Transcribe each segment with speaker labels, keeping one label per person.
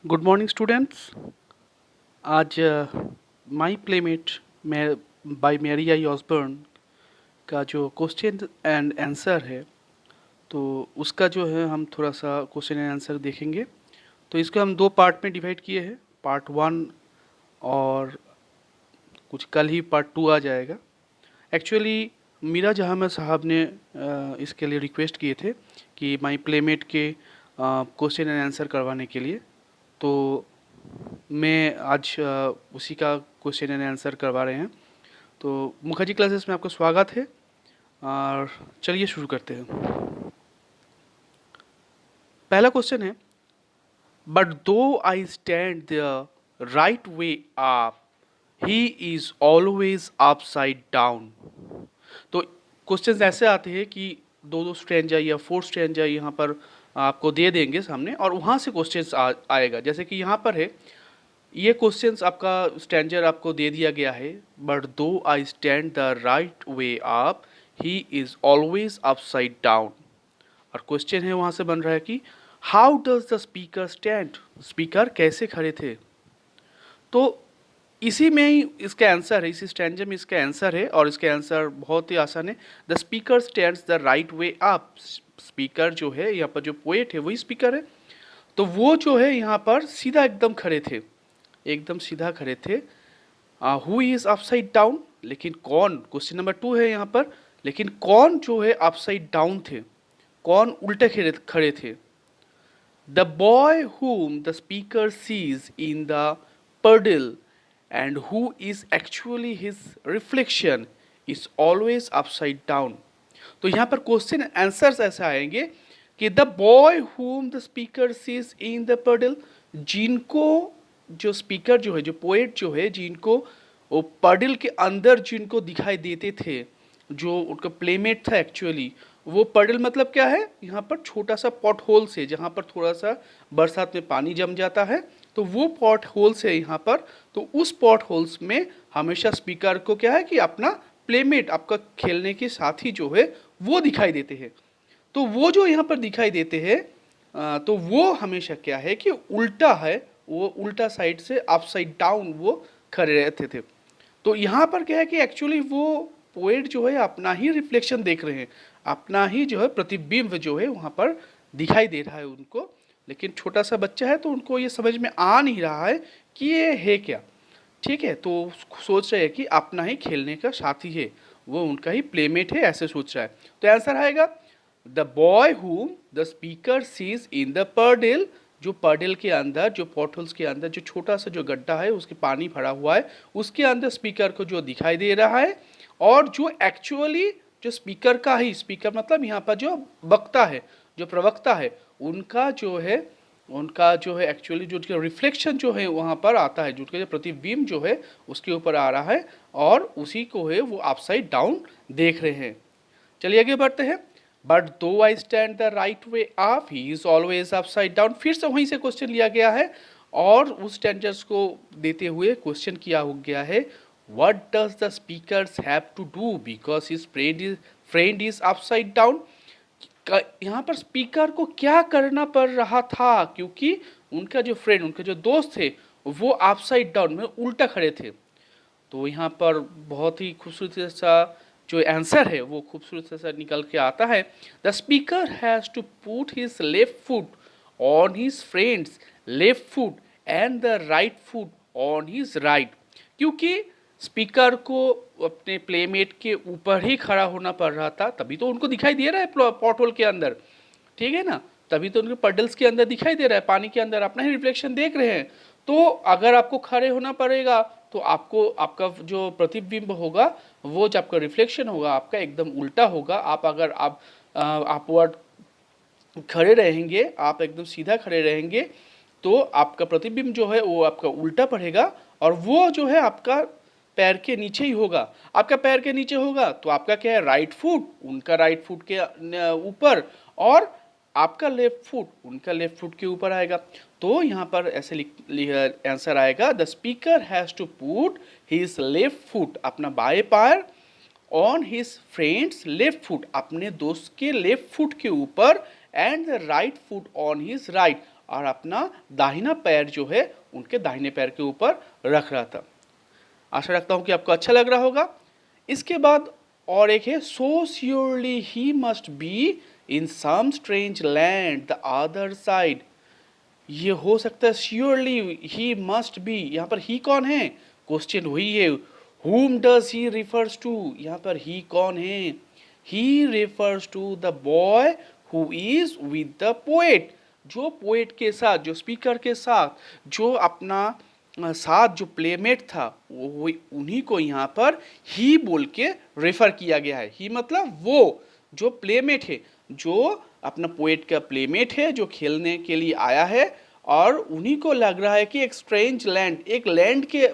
Speaker 1: Good morning students. आज माई playmate bye Mary आई Osborne का जो क्वेश्चन एंड आंसर है, तो उसका जो है हम थोड़ा सा क्वेश्चन एंड आंसर देखेंगे। तो इसको हम दो पार्ट में डिवाइड किए हैं, पार्ट वन, और कुछ कल ही पार्ट टू आ जाएगा। एक्चुअली मीरा जहां साहब ने इसके लिए रिक्वेस्ट किए थे कि माई प्लेमेट के क्वेश्चन एंड आंसर करवाने के लिए, तो मैं आज उसी का क्वेश्चन एंड आंसर करवा रहे हैं। तो मुखर्जी क्लासेस में आपका स्वागत है और चलिए शुरू करते हैं। पहला क्वेश्चन है, बट दो I stand the right way up, he is always upside down. तो क्वेश्चंस ऐसे आते हैं कि दो दो स्ट्रेंजा या फोर स्ट्रेंजा यहाँ पर आपको दे देंगे सामने, और वहाँ से क्वेश्चंस आएगा। जैसे कि यहाँ पर है, ये क्वेश्चंस आपका स्टैंडर आपको दे दिया गया है, बट दो I stand the right way up, he is always upside down. और क्वेश्चन है वहाँ से बन रहा है कि how does the speaker stand, speaker कैसे खड़े थे। तो इसी में ही इसका आंसर है, इसी स्टैंडर में इसका आंसर है, और इसका आंसर बहुत ही आसान है। The speaker stands the right way up. Speaker जो है यहाँ पर, जो पोएट है वही स्पीकर है, तो वो जो है यहाँ पर सीधा एकदम खड़े थे, एकदम सीधा खड़े थे। हु इज अपसाइड डाउन, लेकिन कौन, क्वेश्चन नंबर टू है यहाँ पर, लेकिन कौन जो है अपसाइड डाउन थे, कौन उल्टे खड़े खड़े थे। The boy whom the speaker sees in the puddle and who is actually his reflection is always upside down। तो यहाँ पर क्वेश्चन आंसर्स ऐसे आएंगे कि the boy whom the speaker sees in the puddle, जिनको जो स्पीकर जो है, जो पोएट जो है, जिनको वो पडल के अंदर जिनको दिखाई देते थे, जो उनका प्लेमेट था एक्चुअली, वो पडल मतलब क्या है, यहाँ पर छोटा सा पॉट होल से, जहाँ पर थोड़ा सा बरसात में पानी जम जाता है, तो वो पॉट होल्स है यहाँ पर। तो उस पॉट होल्स में हमेशा स्पीकर को क्या है कि अपना प्लेमेट, आपका खेलने के साथी जो है वो दिखाई देते हैं। तो वो जो यहाँ पर दिखाई देते हैं, तो वो हमेशा क्या है कि उल्टा है, वो उल्टा साइड से अपसाइड डाउन वो खड़े रहते थे। तो यहाँ पर क्या है कि एक्चुअली वो पोएट जो है अपना ही रिफ्लेक्शन देख रहे हैं, अपना ही जो है प्रतिबिंब जो है वहाँ पर दिखाई दे रहा है उनको। लेकिन छोटा सा बच्चा है तो उनको ये समझ में आ नहीं रहा है कि ये है क्या। ठीक है, तो सोच रहे हैं कि अपना ही खेलने का साथी है, वो उनका ही प्लेमेट है, ऐसे सोच रहा है। तो आंसर आएगा the boy whom the speaker sees in the puddle. जो पर्डेल के अंदर, जो पॉटहोल्स के अंदर जो छोटा सा जो गड्ढा है, उसके पानी भरा हुआ है, उसके अंदर स्पीकर को जो दिखाई दे रहा है, और जो एक्चुअली जो स्पीकर का ही, स्पीकर मतलब यहाँ पर जो वक्ता है, जो प्रवक्ता है, उनका जो है, उनका जो है एक्चुअली जो रिफ्लेक्शन जो है वहाँ पर आता है, जो उनका जो प्रतिबिंब जो है उसके ऊपर आ रहा है, और उसी को है वो अपसाइड डाउन देख रहे हैं। चलिए आगे बढ़ते हैं। बट दो I stand the right way up, he is always upside down. फिर से वहीं से क्वेश्चन लिया गया है, और उस स्टैंडर्ड्स को देते हुए क्वेश्चन किया हो गया है, what does the speakers have to do because his friend is upside down. यहाँ पर स्पीकर को क्या करना पड़ रहा था, क्योंकि उनका जो फ्रेंड, उनके जो दोस्त थे, वो अपसाइड डाउन में उल्टा खड़े थे। तो यहाँ पर बहुत ही खूबसूरत सा जो आंसर है वो खूबसूरत सा निकल के आता है, the speaker has to put his left foot on his friend's left foot and the right foot on his right. क्योंकि स्पीकर को अपने प्लेमेट के ऊपर ही खड़ा होना पड़ रहा था, तभी तो उनको दिखाई दे रहा है पॉटहोल के अंदर, ठीक है ना, तभी तो उनके पडल्स के अंदर दिखाई दे रहा है, पानी के अंदर अपना ही रिफ्लेक्शन देख रहे हैं। तो अगर आपको खड़े होना पड़ेगा, तो आपको आपका जो प्रतिबिंब होगा, वो जो आपका रिफ्लेक्शन होगा, आपका एकदम उल्टा होगा। आप अगर आप अपवर्ड खड़े रहेंगे, आप एकदम सीधा खड़े रहेंगे, तो आपका प्रतिबिंब जो है वो आपका उल्टा पड़ेगा, और वो जो है आपका पैर के नीचे ही होगा। आपका पैर के नीचे होगा तो आपका क्या है, राइट फुट, उनका राइट फुट के ऊपर, और आपका लेफ्ट फुट उनका लेफ्ट फुट के ऊपर आएगा। तो यहाँ पर ऐसे आंसर आएगा, the speaker has to put his left foot, अपना बाएं पैर, on his friend's left foot, अपने दोस्त के लेफ्ट फुट के ऊपर, and the right foot on his right, और अपना दाहिना पैर जो है उनके दाहिने पैर के ऊपर रख रहा था। आशा रखता हूँ कि आपको अच्छा लग रहा होगा। इसके बाद और एक है, so surely he must be in some strange land the other side. ये हो सकता है श्योरली ही मस्ट बी, यहाँ पर ही कौन है, क्वेश्चन वही है, whom does he refers to, यहाँ पर ही कौन है, he refers to the boy who is with the poet, जो पोएट के साथ, जो स्पीकर के साथ, जो अपना साथ जो प्लेमेट था वो उन्हीं को यहाँ पर ही बोल के रेफर किया गया है। ही मतलब वो जो प्लेमेट है, जो अपना पोएट का प्लेमेट है, जो खेलने के लिए आया है, और उन्हीं को लग रहा है कि एक स्ट्रेंज लैंड, एक लैंड के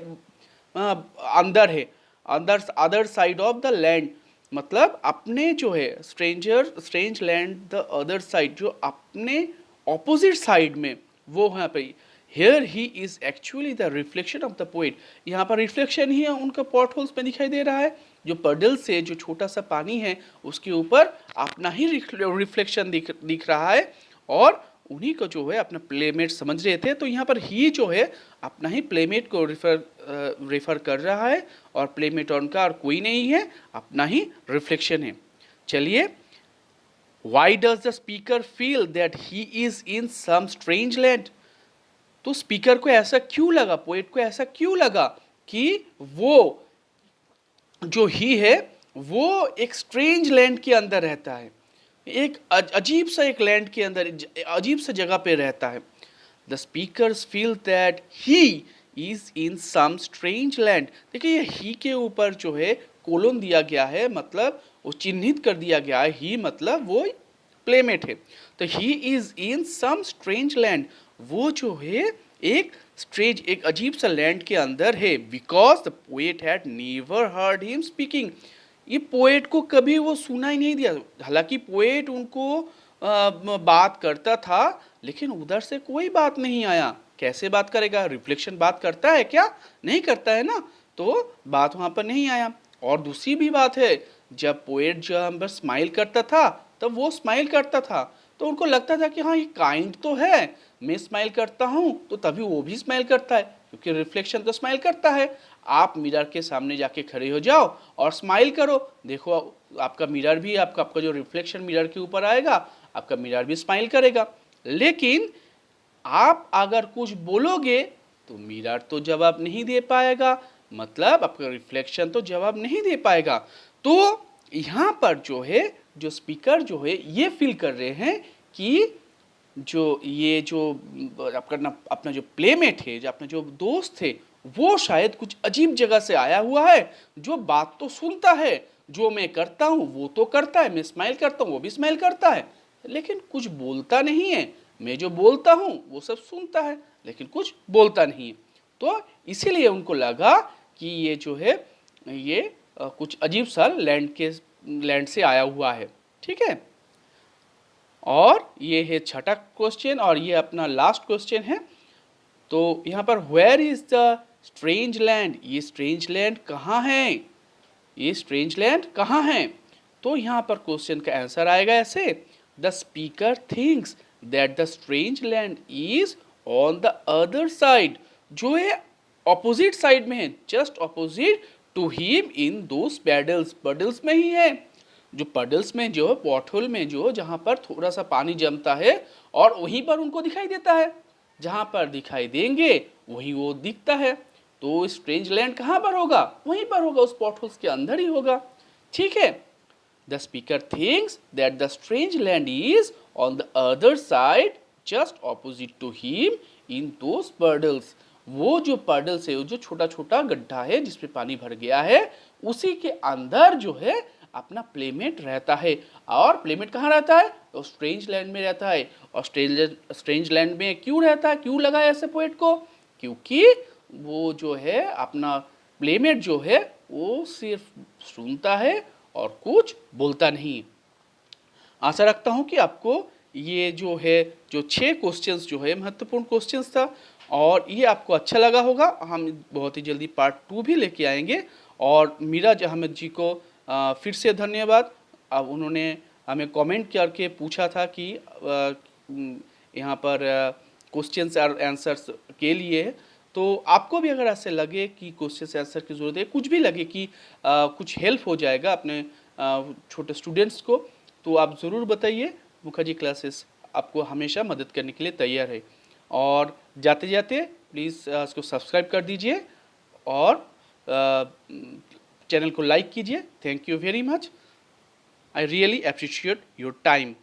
Speaker 1: अंदर है, अंदर other side of the land, मतलब अपने जो है strange land the other side, जो अपने ऑपोजिट साइड में वो यहाँ पे, here he is actually the reflection of the poet, यहाँ पर रिफ्लेक्शन ही उनका पॉट होल्स में दिखाई दे रहा है, जो पडल से जो छोटा सा पानी है उसके ऊपर अपना ही रिफ्लेक्शन दिख रहा है, और उन्हीं को जो है अपना प्लेमेट समझ रहे थे। तो यहाँ पर ही जो है अपना ही प्लेमेट को रेफर कर रहा है, और प्लेमेट उनका और कोई नहीं है, अपना ही रिफ्लेक्शन है। चलिए, why does the speaker feel that he is in some strange land, तो स्पीकर को ऐसा क्यों लगा, पोएट को ऐसा क्यों लगा कि वो जो ही है वो एक स्ट्रेंज लैंड के अंदर रहता है, एक अजीब सा एक लैंड के अंदर, अजीब सा जगह पे रहता है। The speakers feel that he is in some strange land, देखिए ये ही के ऊपर जो है कोलन दिया गया है, मतलब वो चिन्हित कर दिया गया है, ही मतलब वो प्लेमेट है, तो he is in some strange land, वो जो है एक स्ट्रेंज, एक अजीब सा लैंड के अंदर है, because the poet had never heard him speaking, ये पोएट को कभी वो सुना ही नहीं दिया, हालांकि पोएट उनको बात करता था, लेकिन उधर से कोई बात नहीं आया, कैसे बात करेगा, रिफ्लेक्शन बात करता है क्या, नहीं करता है ना, तो बात वहाँ पर नहीं आया। और दूसरी भी बात है, जब पोएट जब स्माइल करता था तब वो स्माइल करता था, तो उनको लगता था कि हाँ ये काइंड तो है, मैं स्माइल करता हूँ तो तभी वो भी स्माइल करता है, क्योंकि रिफ्लेक्शन तो स्माइल करता है। आप मिरर के सामने जाके खड़े हो जाओ और स्माइल करो, देखो आपका मिरर भी, आपका जो रिफ्लेक्शन मिरर के ऊपर आएगा, आपका मिरर भी स्माइल करेगा। लेकिन आप अगर कुछ बोलोगे तो मिरर तो जवाब नहीं दे पाएगा, मतलब आपका रिफ्लेक्शन तो जवाब नहीं दे पाएगा। तो यहाँ पर जो है, जो स्पीकर जो है ये फील कर रहे हैं कि जो ये जो अपना जो प्लेमेट है, जो अपना जो दोस्त है, वो शायद कुछ अजीब जगह से आया हुआ है, जो बात तो सुनता है, जो मैं करता हूँ वो तो करता है, मैं स्माइल करता हूँ वो भी स्माइल करता है, लेकिन कुछ बोलता नहीं है, मैं जो बोलता हूँ वो सब सुनता है लेकिन कुछ बोलता नहीं है। तो इसीलिए उनको लगा कि ये जो है ये कुछ अजीब सा लैंड से आया हुआ है। ठीक है, और ये है छठा क्वेश्चन, और ये अपना लास्ट क्वेश्चन है। तो यहाँ पर where is the strange land, ये स्ट्रेंज लैंड कहाँ है, ये स्ट्रेंज लैंड कहाँ है। तो यहाँ पर क्वेश्चन का आंसर आएगा ऐसे, the speaker thinks that the strange land is on the other side, जो है ऑपोजिट साइड में है, just opposite to him in those puddles, puddles में ही है, जो पडल्स में जो पॉटहोल में जो जहाँ पर थोड़ा सा पानी जमता है और वहीं पर उनको दिखाई देता है, जहाँ पर दिखाई देंगे वहीं वो दिखता है। तो स्ट्रेंज लैंड कहाँ पर होगा, वहीं पर होगा, उस पॉटहोल्स के अंदर ही होगा। ठीक है, the speaker thinks that the strange land is on the other side just opposite to him in those puddles, वो जो पडल्स है, वो जो छोटा छोटा गड्ढा है जिसमें पानी भर गया है, उसी के अंदर जो है अपना प्लेमेट रहता है। और प्लेमेट कहाँ रहता है, तो स्ट्रेंज लैंड में रहता है। और स्ट्रेंज लैंड में क्यों रहता है, क्यों लगा ऐसे पोएट को, क्योंकि वो जो है अपना प्लेमेट जो है वो सिर्फ सुनता है और कुछ बोलता नहीं। आशा रखता हूँ कि आपको ये जो है, जो 6 क्वेश्चंस जो है महत्वपूर्ण क्वेश्चंस था, और ये आपको अच्छा लगा होगा। हम बहुत ही जल्दी पार्ट 2 भी लेके आएंगे। और मीरा अहमद जी को फिर से धन्यवाद। अब उन्होंने हमें कमेंट करके पूछा था कि यहाँ पर क्वेश्चंस और आंसर्स के लिए है। तो आपको भी अगर ऐसे लगे कि क्वेश्चन आंसर की ज़रूरत है, कुछ भी लगे कि कुछ हेल्प हो जाएगा अपने छोटे स्टूडेंट्स को, तो आप ज़रूर बताइए। मुखर्जी क्लासेस आपको हमेशा मदद करने के लिए तैयार है। और जाते जाते प्लीज़ इसको सब्सक्राइब कर दीजिए और चैनल को लाइक कीजिए। Thank you very much. I really appreciate your time.